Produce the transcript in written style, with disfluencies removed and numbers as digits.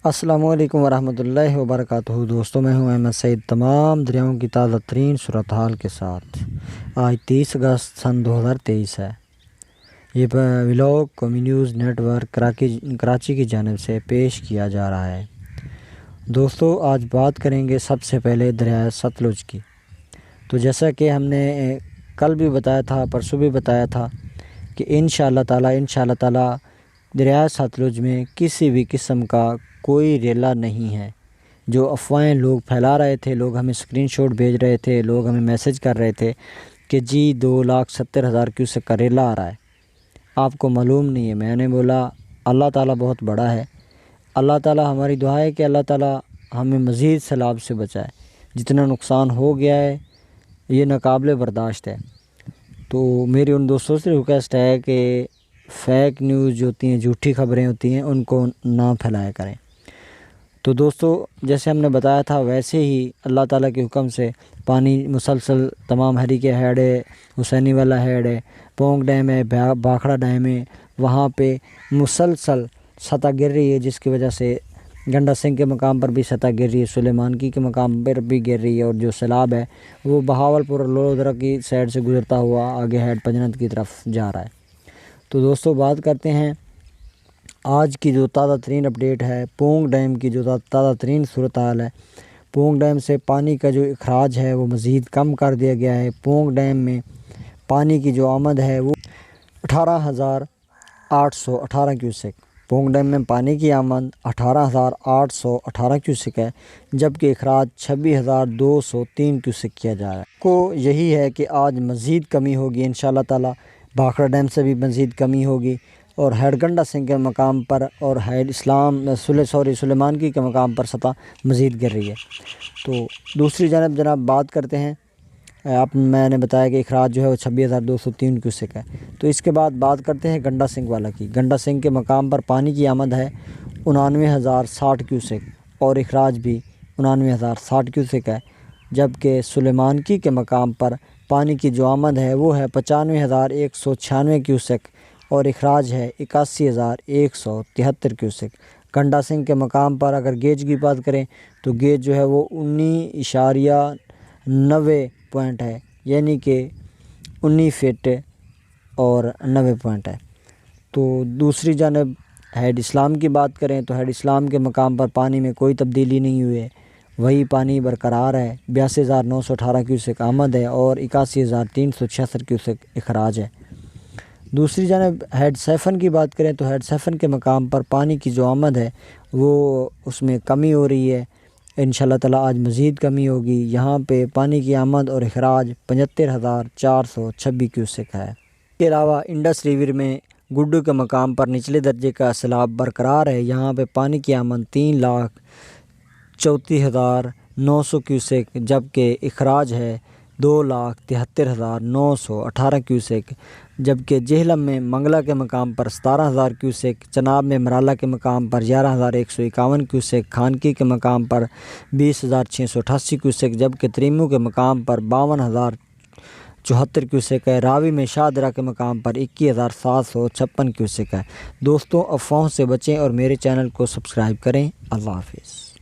السلام علیکم ورحمۃ اللہ وبرکاتہ۔ دوستوں، میں ہوں احمد سعید، تمام دریاؤں کی تازہ ترین صورتحال کے ساتھ۔ آج 30 اگست سن 2023 ہے۔ یہ ولاگ قومی نیوز نیٹ ورک کراچی کی جانب سے پیش کیا جا رہا ہے۔ دوستوں، آج بات کریں گے سب سے پہلے دریائے ستلج کی۔ تو جیسا کہ ہم نے کل بھی بتایا تھا، پرسوں بھی بتایا تھا کہ انشاءاللہ تعالی دریائے ستلج میں کسی بھی قسم کا کوئی ریلا نہیں ہے۔ جو افواہیں لوگ پھیلا رہے تھے، لوگ ہمیں اسکرین شاٹ بھیج رہے تھے، لوگ ہمیں میسج کر رہے تھے کہ جی 2,70,000 کیوسک کا ریلا آ رہا ہے، آپ کو معلوم نہیں ہے۔ میں نے بولا اللہ تعالیٰ بہت بڑا ہے۔ اللہ تعالیٰ، ہماری دعا ہے کہ اللہ تعالیٰ ہمیں مزید سیلاب سے بچائے۔ جتنا نقصان ہو گیا ہے یہ ناقابل برداشت ہے۔ تو میری ان دوستوں سے ریکویسٹ ہے کہ فیک نیوز جو ہوتی ہیں، جھوٹی خبریں ہوتی ہیں، ان کو نہ پھیلایا کریں۔ تو دوستو، جیسے ہم نے بتایا تھا ویسے ہی اللہ تعالیٰ کے حکم سے پانی مسلسل تمام ہری کے ہیڈ ہے، حسینی والا ہیڈ ہے، پونگ ڈیم ہے، بھاکھڑا ڈیم ہے، وہاں پہ مسلسل سطح گر رہی ہے، جس کی وجہ سے گنڈا سنگھ کے مقام پر بھی سطح گر رہی ہے، سلیمانکی کے مقام پر بھی گر رہی ہے، اور جو سیلاب ہے وہ بہاولپور اور لودھرا کی سائڈ سے گزرتا ہوا آگے ہیڈ پنجنت کی طرف جا رہا ہے۔ تو دوستو، بات کرتے ہیں آج کی جو تازہ ترین اپڈیٹ ہے، پونگ ڈیم کی جو تازہ ترین صورتحال ہے۔ پونگ ڈیم سے پانی کا جو اخراج ہے وہ مزید کم کر دیا گیا ہے۔ پونگ ڈیم میں پانی کی جو آمد ہے وہ 18,818 کیوسک۔ پونگ ڈیم میں پانی کی آمد 18,818 کیوسک ہے، جبکہ اخراج 26,203 کیوسک کیا جا رہا ہے۔ کو یہی ہے کہ آج مزید کمی ہوگی انشاءاللہ تعالی، بھاکھڑا ڈیم سے بھی مزید کمی ہوگی، اور ہیڈ گنڈا سنگھ کے مقام پر اور ہیڈ سلیمانکی کے مقام پر سطح مزید گر رہی ہے۔ تو دوسری جانب جناب بات کرتے ہیں، میں نے بتایا کہ اخراج جو ہے وہ 26,203 کیوسک ہے۔ تو اس کے بعد بات کرتے ہیں گنڈا سنگھ والا کی۔ گنڈا سنگھ کے مقام پر پانی کی آمد ہے 99,060 کیوسک، اور اخراج بھی 99,060 کیوسک ہے، جبکہ سلیمانکی کے مقام پر پانی کی جو آمد ہے وہ ہے 95,196 کیوسک، اور اخراج ہے 81,173 کیوسک۔ گنڈا سنگھ کے مقام پر اگر گیج کی بات کریں تو گیج جو ہے وہ 19.90 پوائنٹ ہے، یعنی کہ 19 فٹ اور 90 پوائنٹ ہے۔ تو دوسری جانب ہیڈ اسلام کی بات کریں تو ہیڈ اسلام کے مقام پر پانی میں کوئی تبدیلی نہیں ہوئی ہے، وہی پانی برقرار ہے، 82,918 کیوسک آمد ہے اور 81,366 کیوسک اخراج ہے۔ دوسری جانب ہیڈ سیفن کی بات کریں تو ہیڈ سیفن کے مقام پر پانی کی جو آمد ہے وہ اس میں کمی ہو رہی ہے، انشاءاللہ تعالی آج مزید کمی ہوگی۔ یہاں پہ پانی کی آمد اور اخراج 75,426 کیوسک ہے۔ اس کے علاوہ انڈس ریور میں گڈو کے مقام پر نچلے درجے کا سیلاب برقرار ہے، یہاں پہ پانی کی آمد 3,34,900 کیوسک، جبکہ اخراج ہے 2,73,918 کیوسک، جبکہ جہلم میں منگلا کے مقام پر 17,000 کیوسک، چناب میں مرالا کے مقام پر 11,151 کیوسک، خانکی کے مقام پر 20,688 کیوسک، جبکہ تریمو کے مقام پر 52,074 کیوسک ہے۔ راوی میں شاہدرہ کے مقام پر 21,756 کیوسک ہے۔ دوستوں، افواہوں سے بچیں اور میرے چینل کو سبسکرائب کریں۔ اللہ حافظ۔